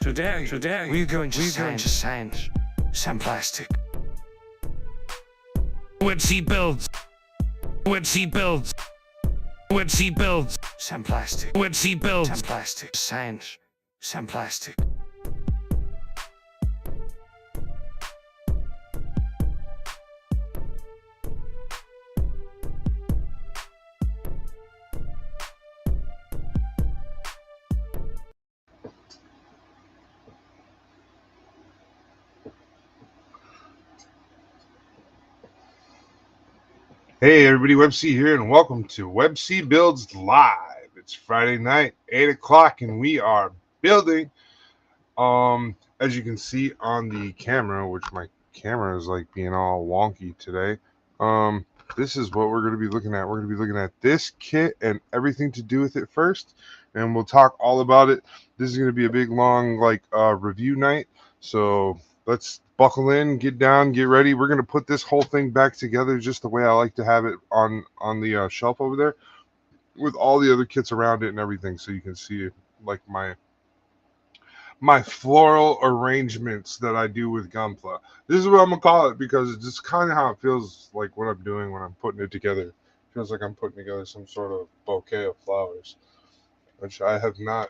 Today we're going to science some plastic. Websy builds some plastic. Websy builds some plastic. Science some plastic. Hey everybody, WebC here, and welcome to WebC Builds Live. It's Friday night, 8 o'clock, and we are building. As you can see on the camera, which my camera is like being all wonky today. This is what we're going to be looking at. We're going to be looking at this kit and everything to do with it first, and we'll talk all about it. This is going to be a big, long, review night. So let's buckle in, get down, get ready. We're going to put this whole thing back together just the way I like to have it on the shelf over there, with all the other kits around it and everything, so you can see like my floral arrangements that I do with Gunpla. This is what I'm gonna call it, because it's just kind of how it feels like what I'm doing when I'm putting it together. It feels like I'm putting together some sort of bouquet of flowers, which I have not.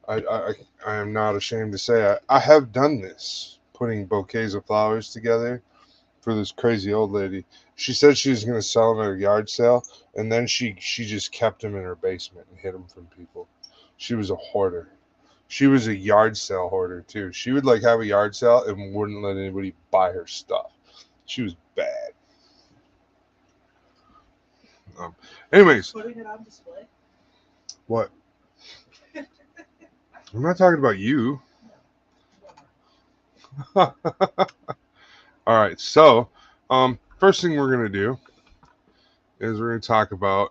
I am not ashamed to say I have done this, putting bouquets of flowers together for this crazy old lady. She said she was going to sell them at a yard sale, and then she just kept them in her basement and hid them from people. She was a hoarder. She was a yard sale hoarder too. She would like have a yard sale and wouldn't let anybody buy her stuff. She was bad. Anyways, Putting it on display? what? I'm not talking about you. All right, so first thing we're gonna do is we're gonna talk about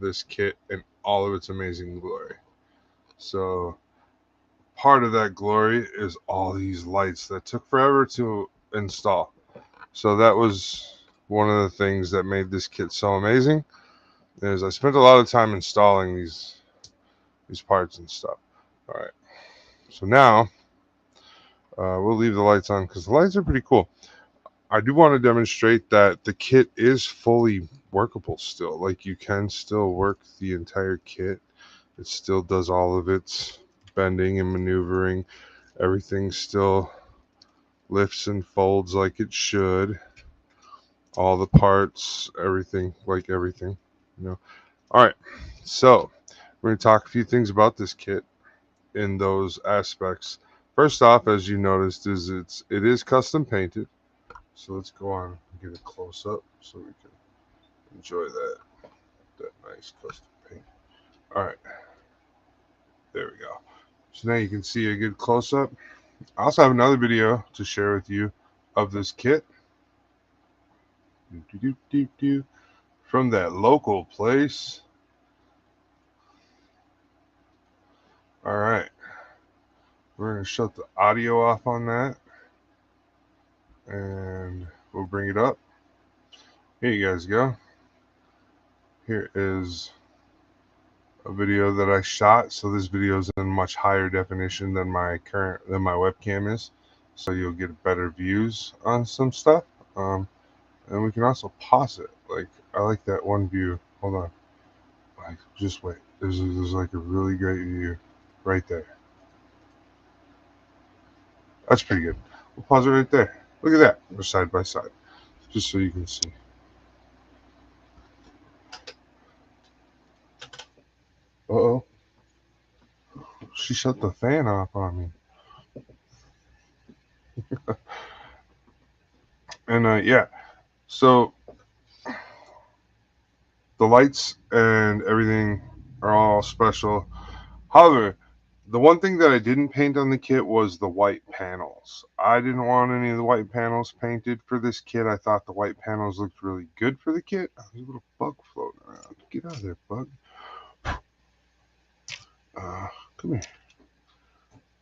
this kit and all of its amazing glory. So part of that glory is all these lights that took forever to install. So that was one of the things that made this kit so amazing, is I spent a lot of time installing these parts and stuff. All right, so now we'll leave the lights on because the lights are pretty cool. I do want to demonstrate that the kit is fully workable still. Like, you can still work the entire kit. It still does all of its bending and maneuvering. Everything still lifts and folds like it should. All the parts, everything, you know. All right, so we're going to talk a few things about this kit in those aspects. First off, as you noticed, is it is custom painted. So let's go on and get a close up so we can enjoy that nice custom paint. All right, there we go. So now you can see a good close up. I also have another video to share with you of this kit from that local place. All right, we're going to shut the audio off on that, and we'll bring it up. Here you guys go. Here is a video that I shot. So this video is in much higher definition than my webcam is, so you'll get better views on some stuff. And we can also pause it. Like, I like that one view. Hold on. Like, just wait. There's like a really great view right there. That's pretty good. We'll pause it right there. Look at that. We're side by side, just so you can see. Uh-oh. She shut the fan off on me. And yeah, so the lights and everything are all special. However, the one thing that I didn't paint on the kit was the white panels. I didn't want any of the white panels painted for this kit. I thought the white panels looked really good for the kit. There's a little bug floating around. Get out of there, bug. Come here,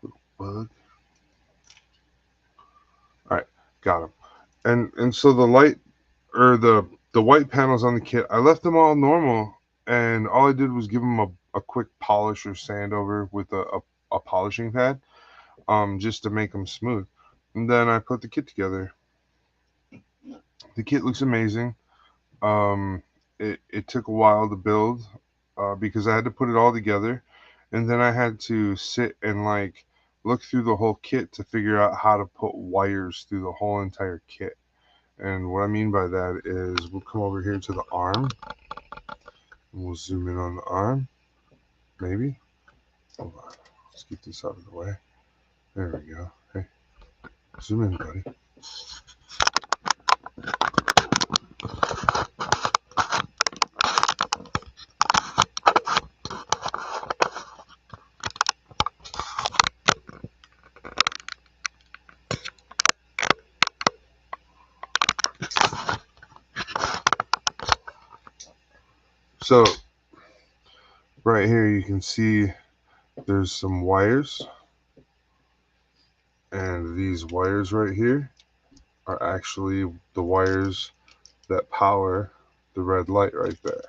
little bug. All right, got him. And so the light, or the white panels on the kit, I left them all normal, and all I did was give them a quick polish or sand over with a polishing pad. just to make them smooth. And then I put the kit together. The kit looks amazing. Um, it took a while to build because I had to put it all together, and then I had to sit and like look through the whole kit to figure out how to put wires through the whole entire kit. And what I mean by that is we'll come over here to the arm, and we'll zoom in on the arm, maybe. Hold on, let's get this out of the way. There we go. Hey, zoom in, buddy. So right here you can see there's some wires, and these wires right here are actually the wires that power the red light right there.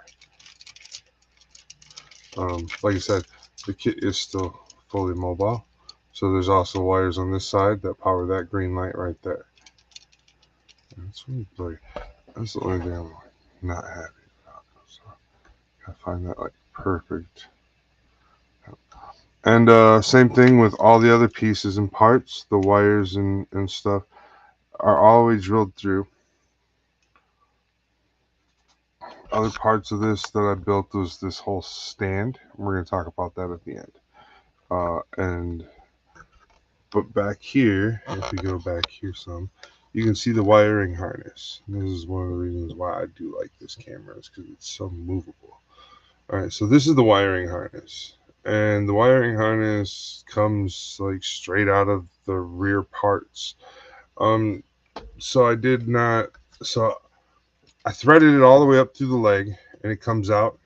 Like I said, the kit is still fully mobile, so there's also wires on this side that power that green light right there. That's that's the only thing I'm like not happy about. So I find that like perfect. And same thing with all the other pieces and parts, the wires and stuff are always drilled through. Other parts of this that I built was this whole stand. We're going to talk about that at the end. And but back here, if we go back here some, you can see the wiring harness. And this is one of the reasons why I do like this camera, is because it's so movable. All right, so this is the wiring harness, and the wiring harness comes like straight out of the rear parts. Um, so I did not. So I threaded it all the way up through the leg, and it comes out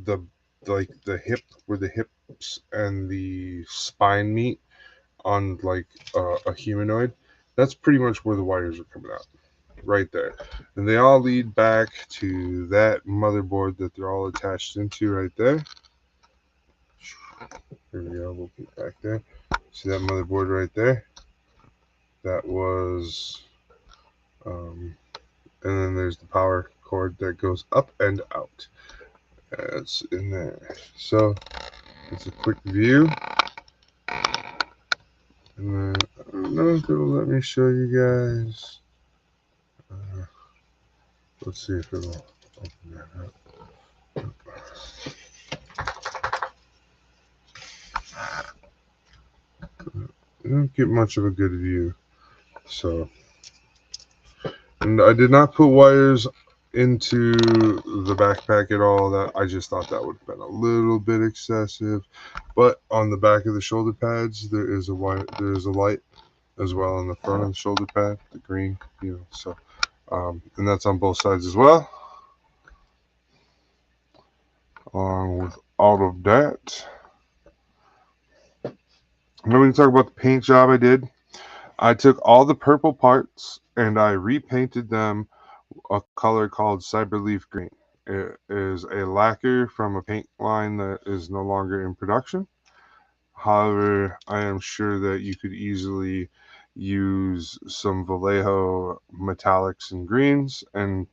the like the hip where the hips and the spine meet on like a humanoid. That's pretty much where the wires are coming out, right there, and they all lead back to that motherboard that they're all attached into right there. Here we go. We'll get back there. See that motherboard right there? That was, and then there's the power cord that goes up and out. That's in there. So it's a quick view. And then I don't know if it'll let me show you guys. Let's see if it'll open that up. I don't get much of a good view. So, and I did not put wires into the backpack at all. That I just thought that would have been a little bit excessive. But on the back of the shoulder pads, there is a wire. There is a light as well on the front of the shoulder pad, the green. So, and that's on both sides as well. Along with all of that, I'm going to talk about the paint job I did. I took all the purple parts and I repainted them a color called Cyberleaf Green. It is a lacquer from a paint line that is no longer in production. However, I am sure that you could easily use some Vallejo metallics and greens and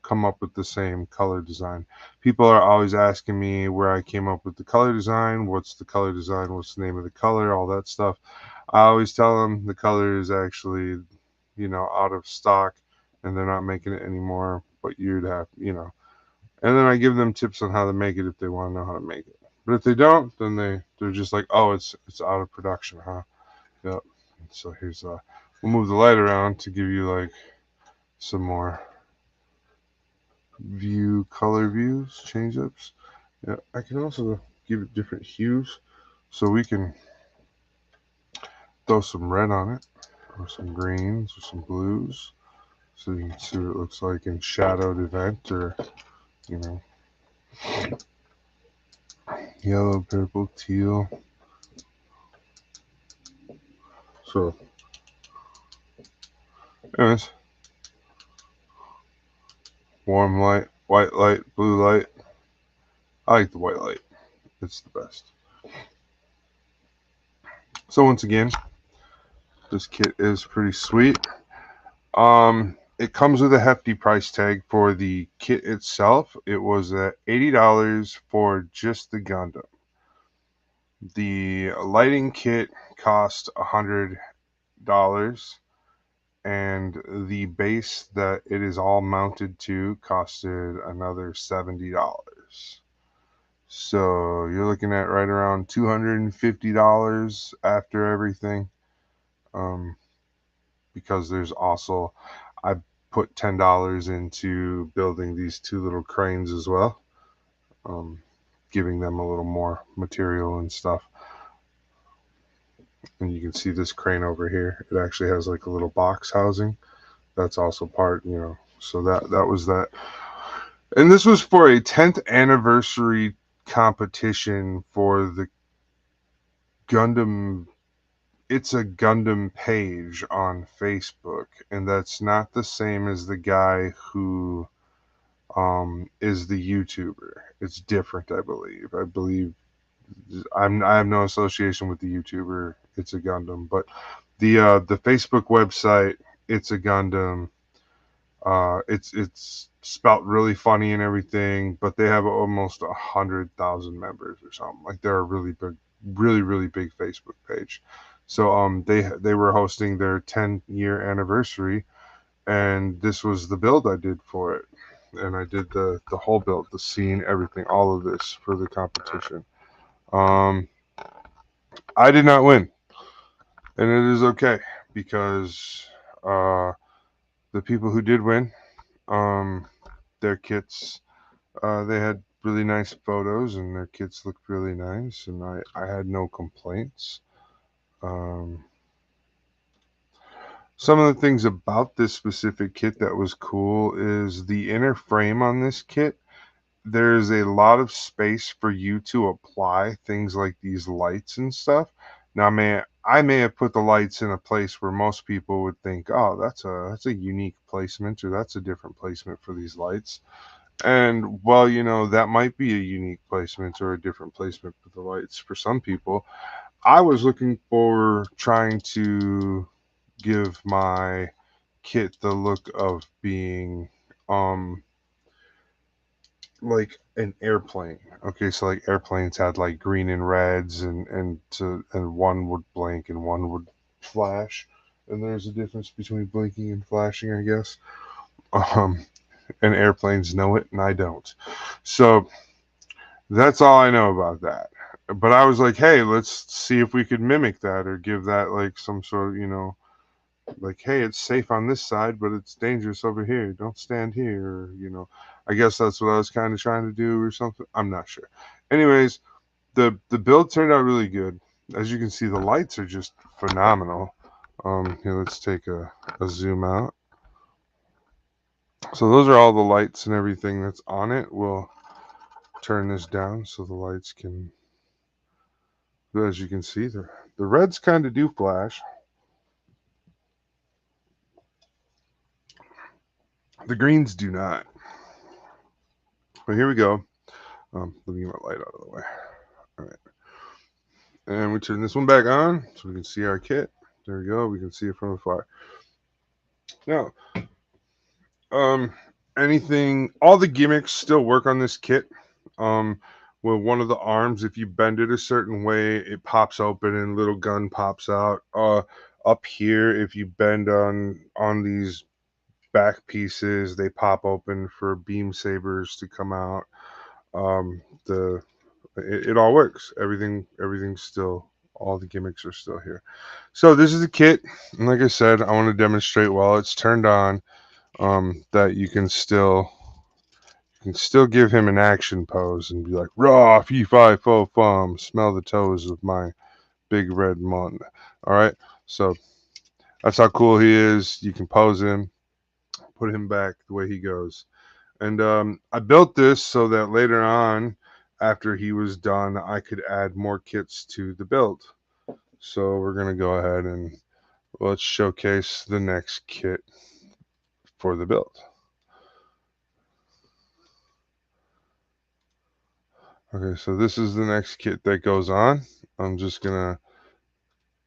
come up with the same color design. People are always asking me where I came up with the color design, what's the color design, what's the name of the color, all that stuff. I always tell them the color is actually, out of stock and they're not making it anymore, but you'd have, and then I give them tips on how to make it if they want to know how to make it. But if they don't, then they're just like, oh, it's out of production, huh? Yep. So here's we'll move the light around to give you like some more color views, change ups. Yeah, I can also give it different hues, so we can throw some red on it, or some greens, or some blues, so you can see what it looks like in shadowed event, or you know, yellow, purple, teal. So, anyways, warm light, white light, blue light. I like the white light. It's the best. So once again, this kit is pretty sweet. It comes with a hefty price tag for the kit itself. It was at $80 for just the Gundam. The lighting kit cost $100, and the base that it is all mounted to costed another $70. So you're looking at right around $250 after everything. Um, because there's also, I put $10 into building these two little cranes as well, um, giving them a little more material and stuff. And you can see this crane over here. It actually has like a little box housing. That's also part, So that was that. And this was for a 10th anniversary competition for the Gundam. It's a Gundam page on Facebook, and that's not the same as the guy who is the YouTuber. It's different, I believe. I have no association with the YouTuber. It's a Gundam, but the Facebook website, it's a Gundam. It's spelt really funny and everything, but they have almost 100,000 members or something. Like they're a really big, really big Facebook page. So they were hosting their 10-year anniversary, and this was the build I did for it, and I did the whole build, the scene, everything, all of this for the competition. Um, I did not win, and it is okay because uh, the people who did win, um, their kits, they had really nice photos, and their kits looked really nice, and I had no complaints. Um, some of the things about this specific kit that was cool is the inner frame on this kit. There's a lot of space for you to apply things like these lights and stuff. Now, I may have put the lights in a place where most people would think, "Oh, that's a unique placement, or that's a different placement for these lights." And well, that might be a unique placement or a different placement for the lights for some people. I was looking for trying to give my kit the look of being like an airplane. Okay, so like airplanes had like green and reds, and one would blink and one would flash. And there's a difference between blinking and flashing, I guess. Um, and airplanes know it, and I don't. So that's all I know about that. But I was like, hey, let's see if we could mimic that or give that like some sort of, like, hey, it's safe on this side, but it's dangerous over here. Don't stand here. Or, I guess that's what I was kind of trying to do or something. I'm not sure. Anyways, the build turned out really good. As you can see, the lights are just phenomenal. Here, let's take a zoom out. So those are all the lights and everything that's on it. We'll turn this down so the lights can, as you can see, the reds kind of do flash. The greens do not. But here we go. Let me get my light out of the way. All right. And we turn this one back on so we can see our kit. There we go. We can see it from afar. Now, um, all the gimmicks still work on this kit. Um, with one of the arms, if you bend it a certain way, it pops open and little gun pops out. Up here, if you bend on these back pieces, they pop open for beam sabers to come out. The it all works. Everything's still, all the gimmicks are still here. So this is a kit, and like I said, I want to demonstrate while it's turned on, that you can still give him an action pose and be like, raw, fee, fi, fo, fum, smell the toes of my big red mon. All right, so that's how cool he is. You can pose him, put him back the way he goes. And I built this so that later on, after he was done, I could add more kits to the build. So we're going to go ahead and let's showcase the next kit for the build. Okay, so this is the next kit that goes on. I'm just going to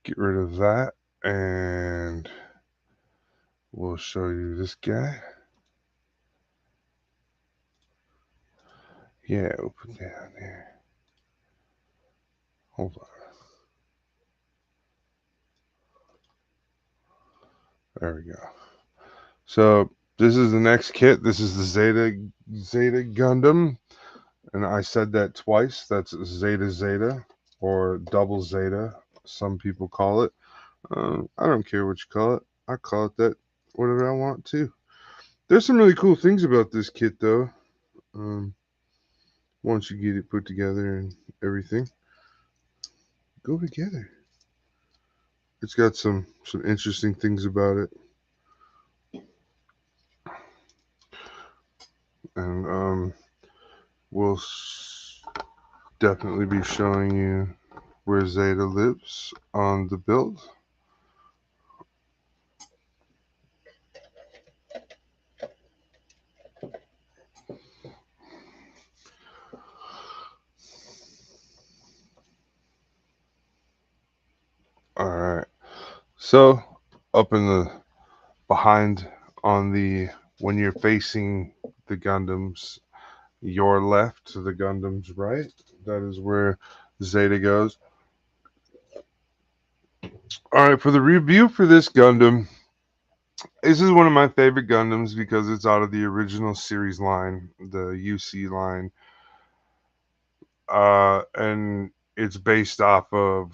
get rid of that, and we'll show you this guy. Yeah, we'll put that on there. Hold on. There we go. So this is the next kit. This is the Zeta Gundam, and I said that twice. That's Zeta Zeta or double Zeta. Some people call it. I don't care what you call it. I call it that whatever I want to. There's some really cool things about this kit though. Um, Once you get it put together and everything, go together. It's got some interesting things about it, and we'll definitely be showing you where Zeta lives on the build. All right. So up in the behind on the when you're facing the Gundams, your left to the Gundam's right. That is where Zeta goes. All right, for the review for this Gundam, this is one of my favorite Gundams because it's out of the original series line, the UC line, and it's based off of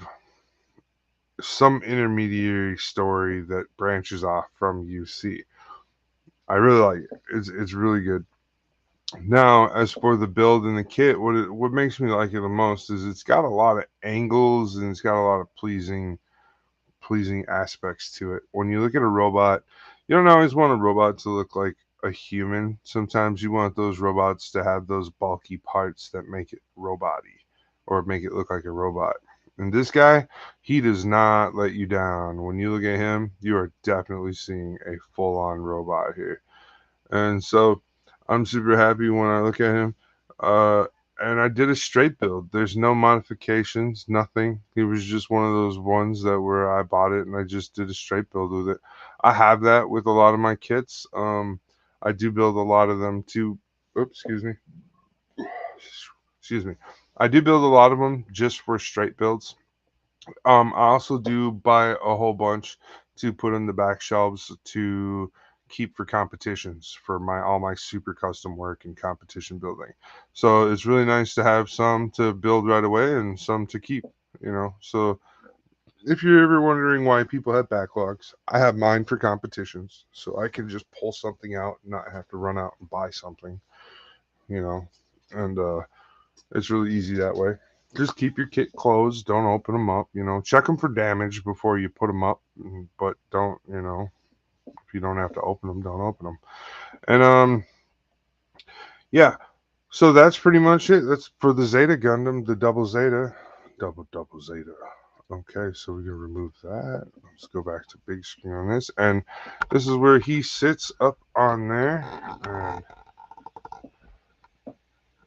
some intermediary story that branches off from UC. I really like it. It's really good. Now, as for the build and the kit, what makes me like it the most is it's got a lot of angles and it's got a lot of pleasing aspects to it. When you look at a robot, you don't always want a robot to look like a human. Sometimes you want those robots to have those bulky parts that make it robot-y or make it look like a robot. And this guy, he does not let you down. When you look at him, you are definitely seeing a full-on robot here. And so I'm super happy when I look at him. Uh, and I did a straight build. There's no modifications, nothing. It was just one of those ones that where I bought it and I just did a straight build with it. I have that with a lot of my kits. I do build a lot of them too. Oops, excuse me. Excuse me. I do build a lot of them just for straight builds. I also do buy a whole bunch to put in the back shelves to keep for competitions for my all my super custom work and competition building. So it's really nice to have some to build right away and some to keep, So if you're ever wondering why people have backlogs, I have mine for competitions. So I can just pull something out and not have to run out and buy something, you know. And it's really easy that way. Just keep your kit closed. Don't open them up. Check them for damage before you put them up. But don't, if you don't have to open them, don't open them. And yeah. So that's pretty much it. That's for the Zeta Gundam, the double Zeta, double Zeta. Okay, so we're gonna remove that. Let's go back to big screen on this, and this is where he sits up on there, and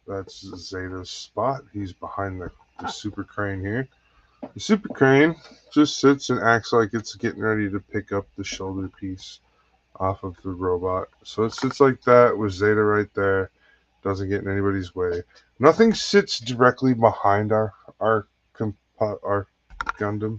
that's Zeta's spot. He's behind the super crane here. The super crane just sits and acts like it's getting ready to pick up the shoulder piece off of the robot. So it sits like that with Zeta right there. Doesn't get in anybody's way. Nothing sits directly behind our Gundam,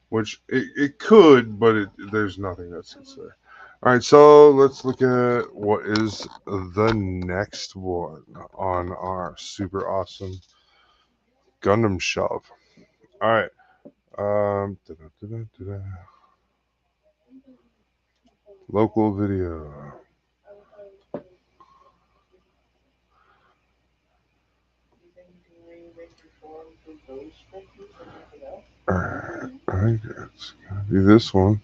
which it could, but there's nothing that sits there. All right, so let's look at what is the next one on our super awesome Gundam shelf. All right. Da-da-da-da-da. Local video. Alright, I guess gotta do this one.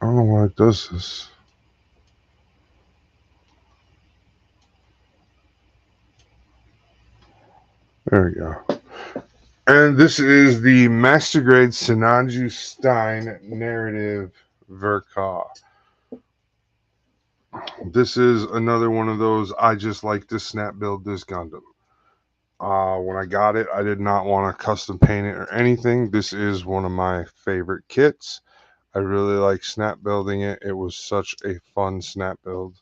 I don't know why it does this. There we go. And this is the Master Grade Sinanju Stein Narrative Verka. This is another one of those I just like to snap build this Gundam. When I got it, I did not want to custom paint it or anything. This is one of my favorite kits. I really like snap building it. It was such a fun snap build.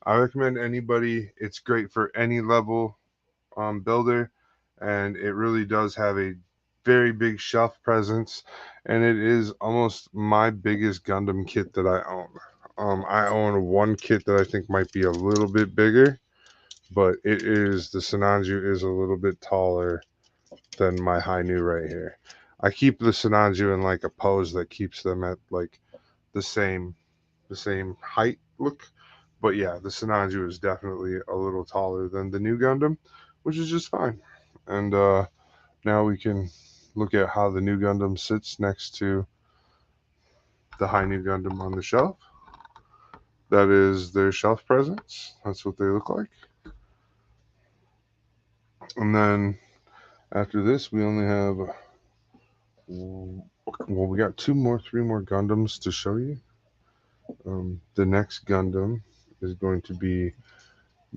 I recommend anybody. It's great for any level builder, and it really does have a very big shelf presence, and it is almost my biggest Gundam kit that I own. I own one kit that I think might be a little bit bigger, but it is the Sinanju is a little bit taller than my Hainu right here. I keep the Sinanju in like a pose that keeps them at like the same height look. But yeah, the Sinanju is definitely a little taller than the new Gundam, which is just fine. And now we can look at how the new Gundam sits next to the high new Gundam on the shelf. That is their shelf presence. That's what they look like. And then after this, we only have, well, we got three more Gundams to show you. The next Gundam is going to be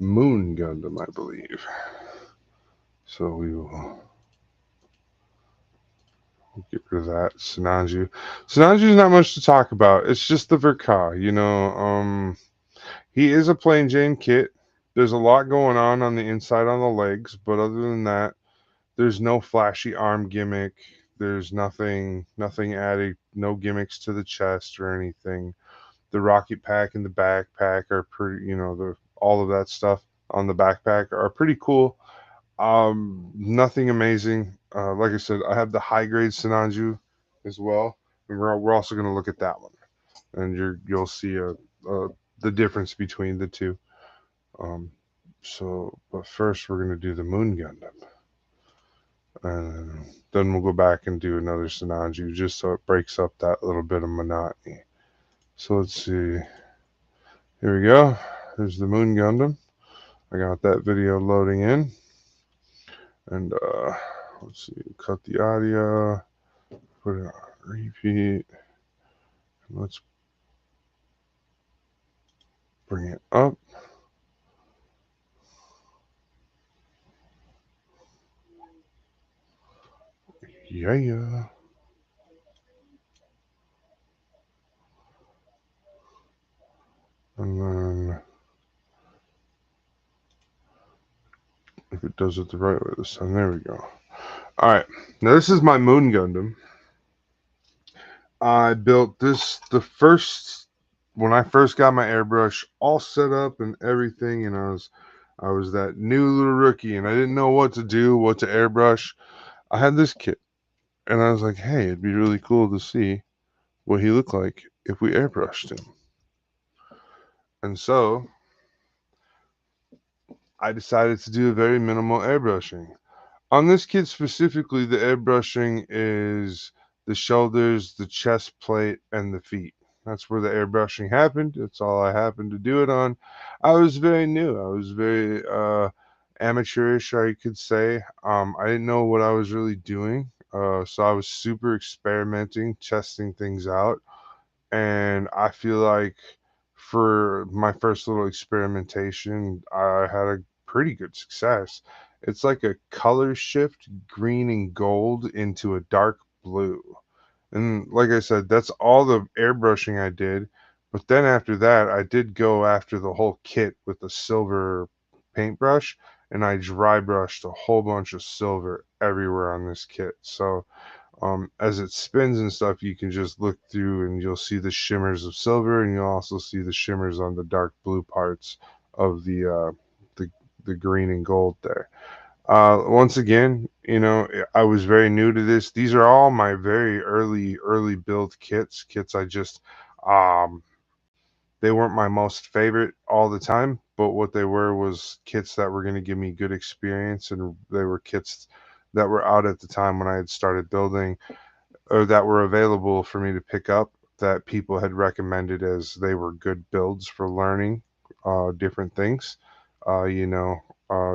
Moon Gundam, I believe. So we will get rid of that. Sinanju. Sinanju's not much to talk about. It's just the Verka, you know. He is a plain Jane kit. There's a lot going on the inside on the legs, but other than that, there's no flashy arm gimmick. There's nothing added, no gimmicks to the chest or anything. The rocket pack and the backpack are pretty, you know, the all of that stuff on the backpack are pretty cool. Nothing amazing. Like I said, I have the high grade Sinanju as well, and we're also going to look at that one, and you'll see the difference between the two. Um, but first we're going to do the Moon Gundam, and then we'll go back and do another Sinanju just so it breaks up that little bit of monotony. So let's see. Here we go. There's the Moon Gundam. I got that video loading in, and let's see. Cut the audio. Put it on repeat. Let's bring it up. Yeah. And then if it does it the right way this time, there we go. Alright. Now this is my Moon Gundam. I built this when I first got my airbrush all set up and everything, and I was that new little rookie and I didn't know what to do, what to airbrush. I had this kit and I was like, hey, it'd be really cool to see what he looked like if we airbrushed him. And so I decided to do a very minimal airbrushing. On this kit specifically, the airbrushing is the shoulders, the chest plate, and the feet. That's where the airbrushing happened. That's all I happened to do it on. I was very new. I was very amateurish, I could say. I didn't know what I was really doing. So I was super experimenting, testing things out. And I feel like for my first little experimentation, I had a pretty good success. It's like a color shift green and gold into a dark blue. And like I said, that's all the airbrushing I did. But then after that, I did go after the whole kit with a silver paintbrush, and I dry brushed a whole bunch of silver everywhere on this kit. So as it spins and stuff, you can just look through and you'll see the shimmers of silver, and you'll also see the shimmers on the dark blue parts of the, the green and gold there. Once again, you know, I was very new to this. These are all my very early build kits I just um, they weren't my most favorite all the time, but what they were was kits that were going to give me good experience, and they were kits that were out at the time when I had started building, or that were available for me to pick up, that people had recommended as they were good builds for learning different things. You know,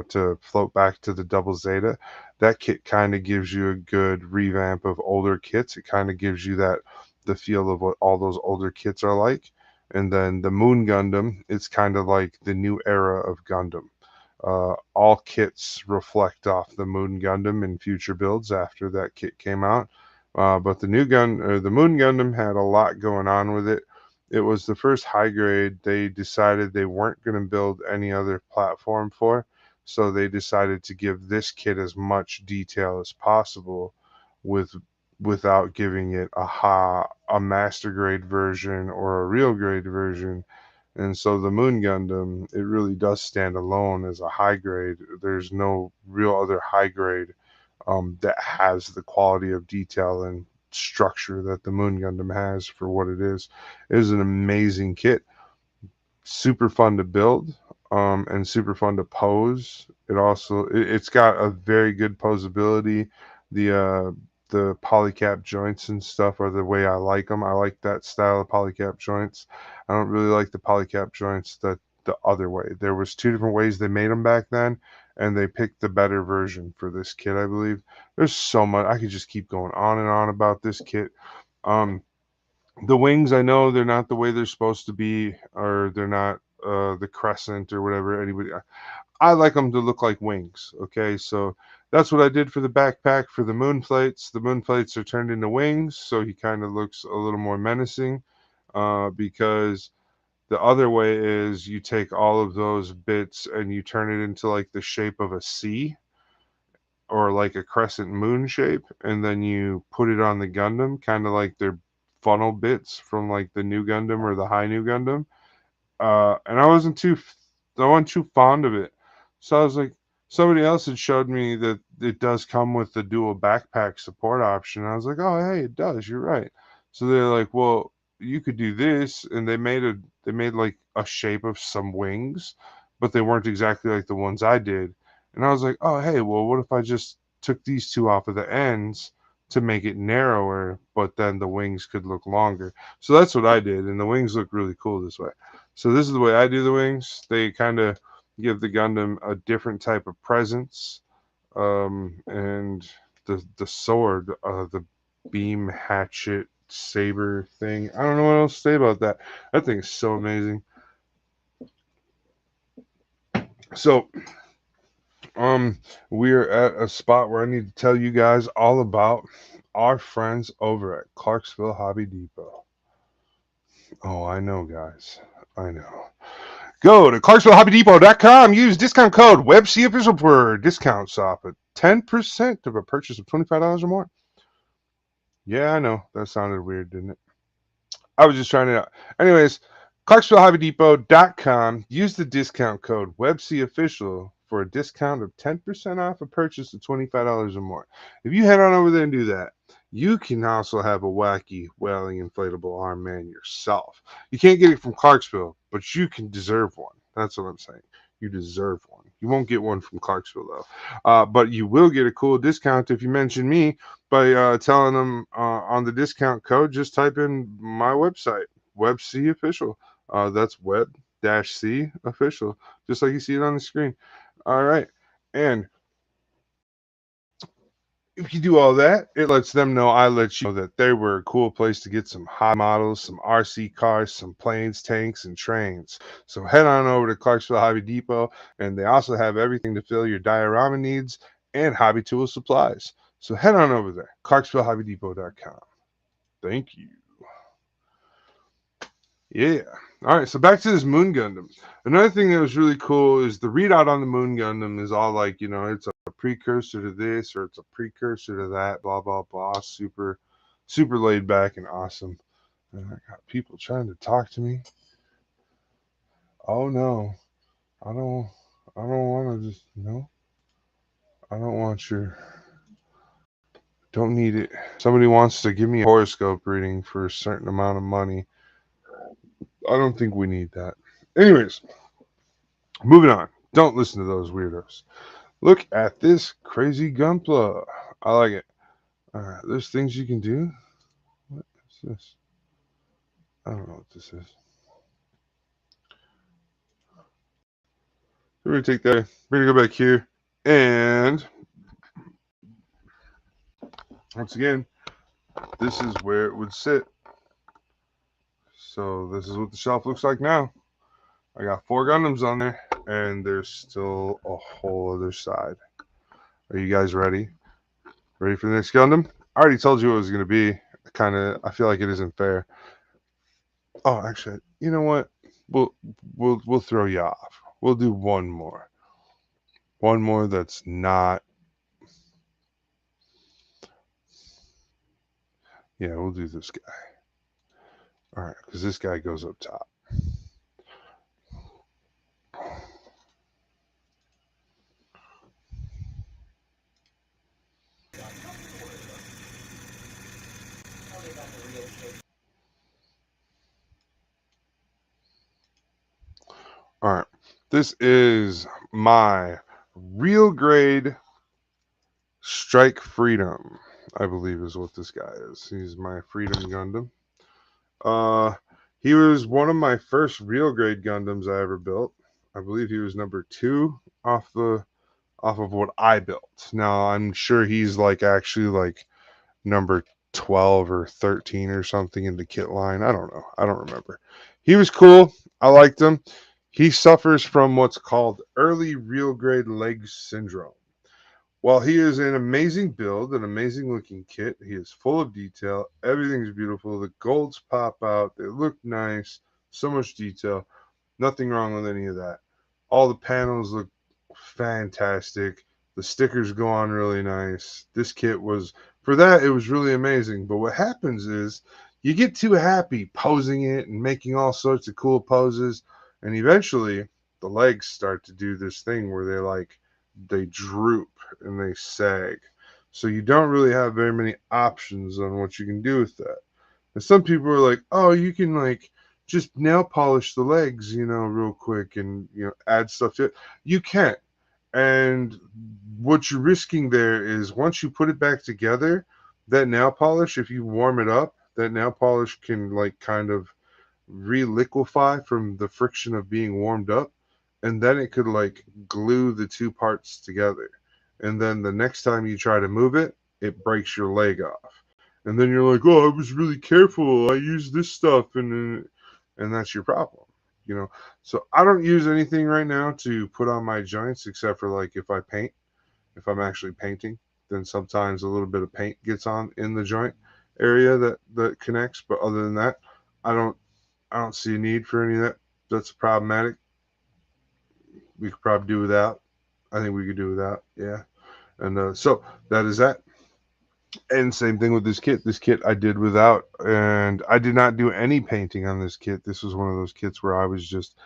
to float back to the double Zeta, that kit kind of gives you a good revamp of older kits. It kind of gives you that the feel of what all those older kits are like. And then the Moon Gundam, it's kind of like the new era of Gundam. All kits reflect off the Moon Gundam in future builds after that kit came out. But the Moon Gundam had a lot going on with it. It was the first high grade they decided they weren't going to build any other platform for, so they decided to give this kit as much detail as possible with without giving it a master grade version or a real grade version. And so the Moon Gundam, it really does stand alone as a high grade. There's no real other high grade that has the quality of detail and structure that the Moon Gundam has for what it is. It is an amazing kit, super fun to build, and super fun to pose. It's got a very good posability. The polycap joints and stuff are the way I like them. I like that style of polycap joints. I don't really like the polycap joints the other way. There was two different ways they made them back then, and they picked the better version for this kit, I believe. There's so much I could just keep going on and on about this kit. Um, the wings, I know they're not the way they're supposed to be, or they're not the crescent or whatever. I like them to look like wings. Okay, so that's what I did for the backpack for the moon plates. The moon plates are turned into wings, so he kind of looks a little more menacing. Because the other way is you take all of those bits and you turn it into like the shape of a C or like a crescent moon shape, and then you put it on the Gundam, kind of like their funnel bits from like the new Gundam or the high new Gundam. And I wasn't too fond of it. So I was like, somebody else had showed me that it does come with the dual backpack support option. I was like, oh hey, it does. You're right. So they're like, well, you could do this, and they made like a shape of some wings, but they weren't exactly like the ones I did. And I was like, oh hey, well, what if I just took these two off of the ends to make it narrower, but then the wings could look longer. So that's what I did, and the wings look really cool this way. So this is the way I do the wings. They kind of give the Gundam a different type of presence, and the sword, the beam hatchet saber thing. I don't know what else to say about that. That thing is so amazing. So we're at a spot where I need to tell you guys all about our friends over at Clarksville Hobby Depot. Oh, I know, guys. I know. Go to ClarksvilleHobbyDepot.com. Use discount code WebCOfficial for discounts off at 10% of a purchase of $25 or more. Yeah, I know. That sounded weird, didn't it? I was just trying it out. Anyways, ClarksvilleHobbyDepot.com. Use the discount code WebCOfficial for a discount of 10% off a purchase of $25 or more. If you head on over there and do that, you can also have a wacky whaling inflatable arm man yourself. You can't get it from Clarksville, but you can deserve one. That's what I'm saying. You deserve one. You won't get one from Clarksville though, but you will get a cool discount if you mention me by telling them on the discount code. Just type in my website, WebC Official. That's Web Dash C Official, just like you see it on the screen. All right, and if you do all that, it lets them know I let you know that they were a cool place to get some high models, some RC cars, some planes, tanks, and trains. So head on over to Clarksville Hobby Depot, and they also have everything to fill your diorama needs and hobby tool supplies. So head on over there, ClarksvilleHobbyDepot.com. Thank you. Yeah. All right. So back to this Moon Gundam. Another thing that was really cool is the readout on the Moon Gundam is all like, it's a precursor to this or it's a precursor to that, blah, blah, blah. Super, super laid back and awesome. And I got people trying to talk to me. Oh no. I don't I don't want to just no. I don't want your don't need it. Somebody wants to give me a horoscope reading for a certain amount of money. I don't think we need that. Anyways, moving on. Don't listen to those weirdos. Look at this crazy gunpla. I like it. All right, there's things you can do. What is this? I don't know what this is. We're gonna take that. We're gonna go back here, and once again, this is where it would sit. So this is what the shelf looks like now. I got 4 Gundams on there, and there's still a whole other side. Are you guys ready? Ready for the next Gundam? I already told you what it was going to be. I feel like it isn't fair. Oh, actually, you know what? We'll we'll throw you off. We'll do one more. One more that's not. Yeah, we'll do this guy. All right, because this guy goes up top. All right, this is my real grade Strike Freedom. I believe is what this guy is. He's my Freedom Gundam. Uh, he was one of my first real grade Gundams I ever built. I believe he was number 2 off of what I built. Now I'm sure he's like actually like number 12 or 13 or something in the kit line. I don't know. I don't remember. He was cool. I liked him. He suffers from what's called early real grade leg syndrome. While he is an amazing build, an amazing looking kit, he is full of detail. Everything's beautiful. The golds pop out. They look nice. So much detail. Nothing wrong with any of that. All the panels look fantastic. The stickers go on really nice. This kit was, for that, it was really amazing. But what happens is you get too happy posing it and making all sorts of cool poses. And eventually the legs start to do this thing where they droop and they sag. So you don't really have very many options on what you can do with that. And some people are like, oh, you can like just nail polish the legs, real quick and add stuff to it. You can. And what you're risking there is once you put it back together, that nail polish, if you warm it up, that nail polish can like kind of reliquefy from the friction of being warmed up, and then it could like glue the two parts together. And then the next time you try to move it, it breaks your leg off. And then you're like, "Oh, I was really careful. I used this stuff," and that's your problem, you know. So I don't use anything right now to put on my joints except for like if I paint, if I'm actually painting, then sometimes a little bit of paint gets on in the joint area that connects. But other than that, I don't I don't see a need for any of that. That's problematic. We could probably do without. I think we could do without. Yeah. And so that is that. And same thing with this kit. This kit I did without, and I did not do any painting on this kit. This was one of those kits where I was just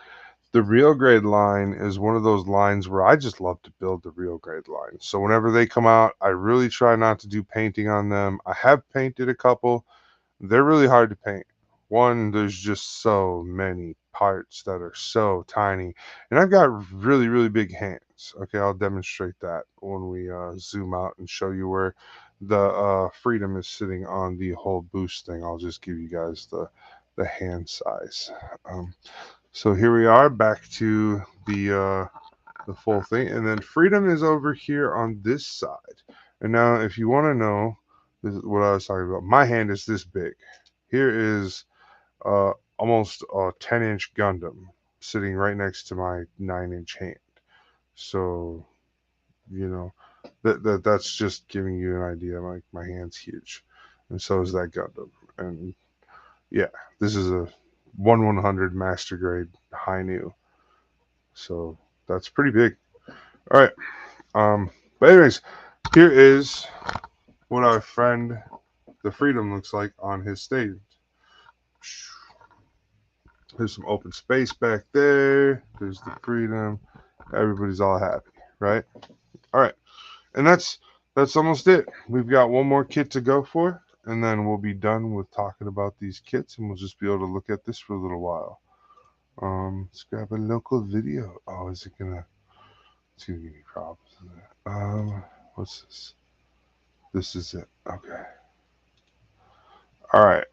the real grade line is one of those lines where I just love to build the real grade line. So whenever they come out, I really try not to do painting on them. I have painted a couple. They're really hard to paint. One, there's just so many parts that are so tiny. And I've got really, really big hands. Okay, I'll demonstrate that when we zoom out and show you where the freedom is sitting on the whole boost thing. I'll just give you guys the hand size. So here we are back to the full thing. And then freedom is over here on this side. And now if you want to know, this is what I was talking about. My hand is this big. Here is almost a 10-inch Gundam sitting right next to my 9-inch hand. So, you know, that's just giving you an idea. My hand's huge. And so is that Gundam. And yeah, this is a 1/100 master grade high new. So that's pretty big. All right. But anyways, here is what our friend the Freedom looks like on his stage. There's some open space back there. There's the Freedom. Everybody's all happy, right? All right, and that's almost it. We've got one more kit to go for, and then we'll be done with talking about these kits, and we'll just be able to look at this for a little while. Let's grab a local video. Oh, is it gonna? It's gonna give me problems. What's this? This is it. Okay. All right.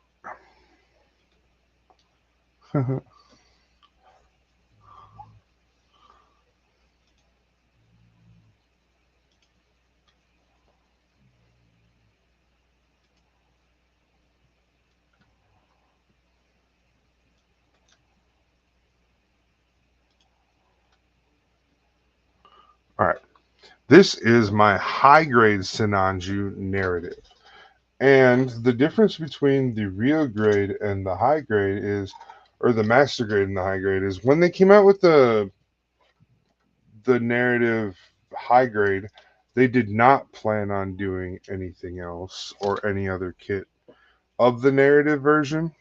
All right. This is my high grade Sinanju narrative. And the difference between the real grade and the high grade is, or the master grade and the high grade is, when they came out with the narrative high grade, they did not plan on doing anything else or any other kit of the narrative version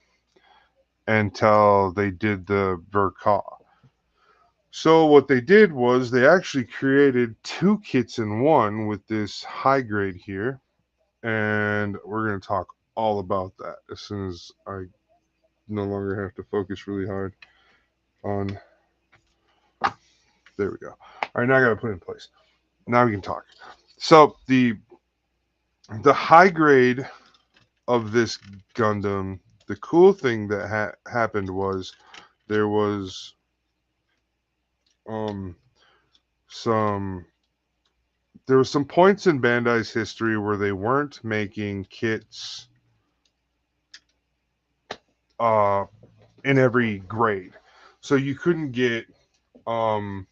until they did the Verka. So what they did was they actually created two kits in one with this high grade here, and we're going to talk all about that as soon as I no longer have to focus really hard on. There we go. All right, now I got to put it in place. Now we can talk. So the high grade of this Gundam, the cool thing that happened was there was um some there was some points in Bandai's history where they weren't making kits uh in every grade. So you couldn't get um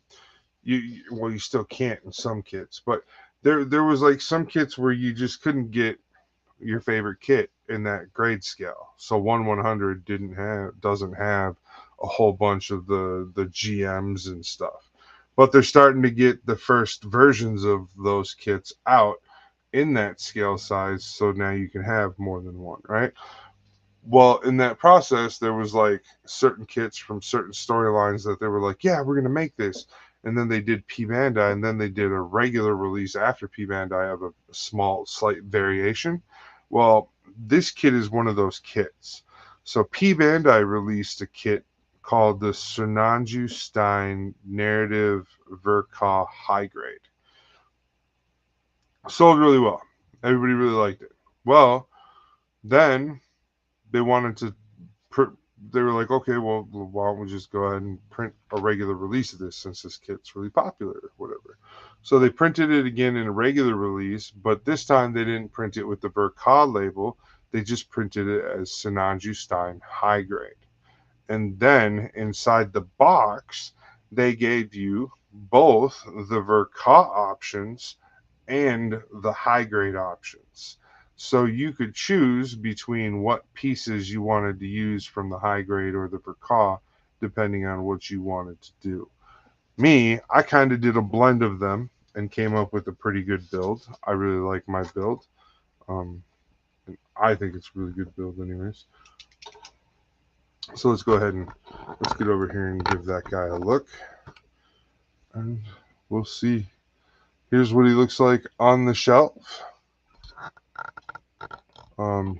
well, you still can't in some kits, but there was like some kits where you just couldn't get your favorite kit in that grade scale. So 1/100 doesn't have a whole bunch of the GMs and stuff. But they're starting to get the first versions of those kits out in that scale size, so now you can have more than one, right? Well, in that process, there was like certain kits from certain storylines that they were like, yeah, we're gonna make this, and then they did P Bandai, and then they did a regular release after P Bandai of a small, slight variation. Well, this kit is one of those kits. So P Bandai released a kit called the Sunanju Stein Narrative Verka High Grade. Sold really well. Everybody really liked it. Well, then they wanted to they were like, okay, well, why don't we just go ahead and print a regular release of this since this kit's really popular or whatever. So they printed it again in a regular release, but this time they didn't print it with the Verka label. They just printed it as Sinanju Stein High Grade. And then inside the box, they gave you both the Verka options and the high grade options. So you could choose between what pieces you wanted to use from the high grade or the Verka, depending on what you wanted to do. Me, I kind of did a blend of them and came up with a pretty good build. I really like my build. Um, I think it's a really good build, anyways. So let's go ahead and let's get over here and give that guy a look, and we'll see. Here's what he looks like on the shelf.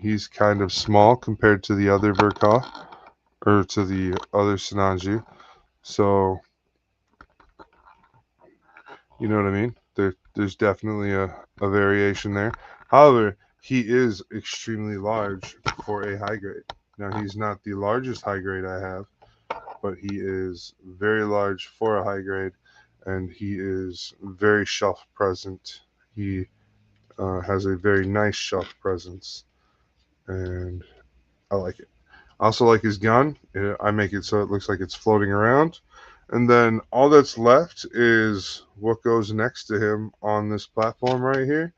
He's kind of small compared to the other Verka, or to the other Sinanju. So, you know what I mean? There's definitely a variation there. However, he is extremely large for a high grade. Now, he's not the largest high grade I have, but he is very large for a high grade, and he is very shelf present. He has a very nice shelf presence, and I like it. I also like his gun. I make it so it looks like it's floating around. And then all that's left is what goes next to him on this platform right here.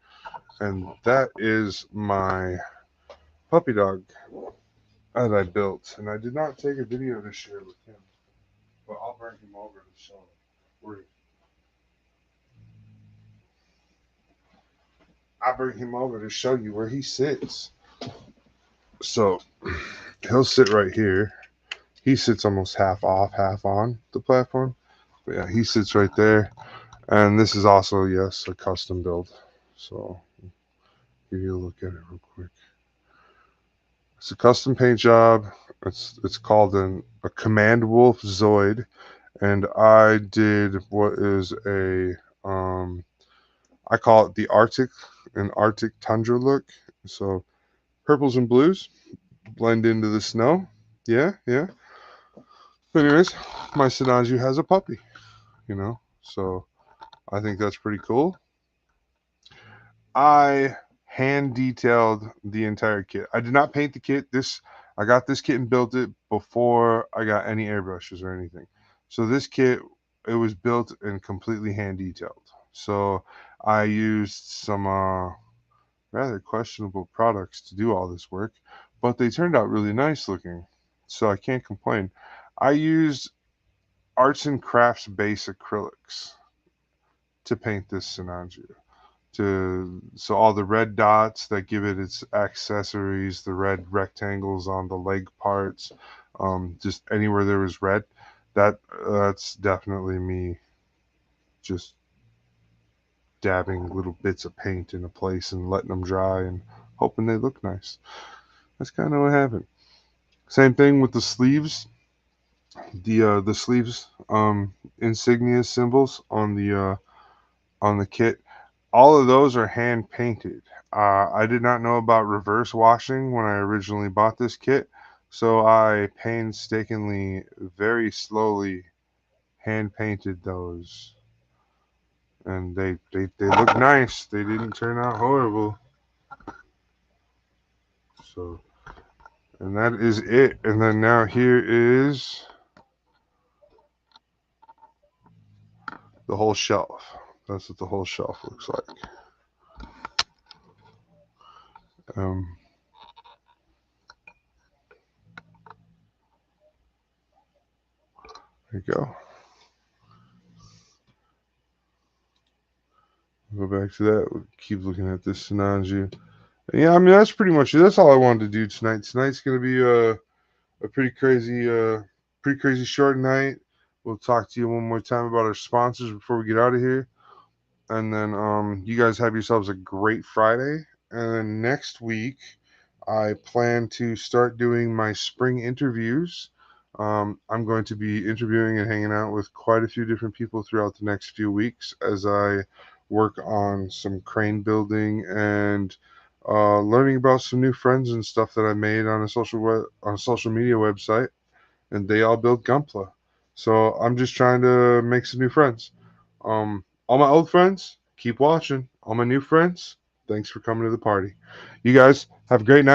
And that is my puppy dog that I built. And I did not take a video to share with him, but I'll bring him over to show him. I bring him over to show you where he sits. So he'll sit right here. He sits almost half off, half on the platform. But yeah, he sits right there. And this is also, yes, a custom build. So give you a look at it real quick. It's a custom paint job. It's called a Command Wolf Zoid, and I did what is a I call it the Arctic tundra look. So purples and blues blend into the snow. Yeah, yeah. But anyways, my Sinanju has a puppy, so I think that's pretty cool. I hand detailed the entire kit. I did not paint the kit. I got this kit and built it before I got any airbrushes or anything. So this kit, it was built and completely hand detailed. So I used some rather questionable products to do all this work, but they turned out really nice looking. So I can't complain. I used arts and crafts base acrylics to paint this Sinanju. So all the red dots that give it its accessories, the red rectangles on the leg parts, just anywhere there was red, that's definitely me just dabbing little bits of paint in a place and letting them dry and hoping they look nice. That's kind of what happened. Same thing with the sleeves. The sleeves insignia symbols on the kit. All of those are hand painted. I did not know about reverse washing when I originally bought this kit, so I painstakingly, very slowly hand painted those, and they look nice. They didn't turn out horrible. So, and that is it. And then now here is the whole shelf. That's what the whole shelf looks like. Um, there you go. Go back to that. We'll keep looking at this Sinanju. Yeah, I mean that's pretty much it. That's all I wanted to do tonight. Tonight's gonna be a pretty crazy short night. We'll talk to you one more time about our sponsors before we get out of here. And then you guys have yourselves a great Friday. And then next week, I plan to start doing my spring interviews. I'm going to be interviewing and hanging out with quite a few different people throughout the next few weeks as I work on some crane building and learning about some new friends and stuff that I made on on a social media website, and they all build Gunpla. So I'm just trying to make some new friends. All my old friends, keep watching. All my new friends, thanks for coming to the party. You guys have a great night.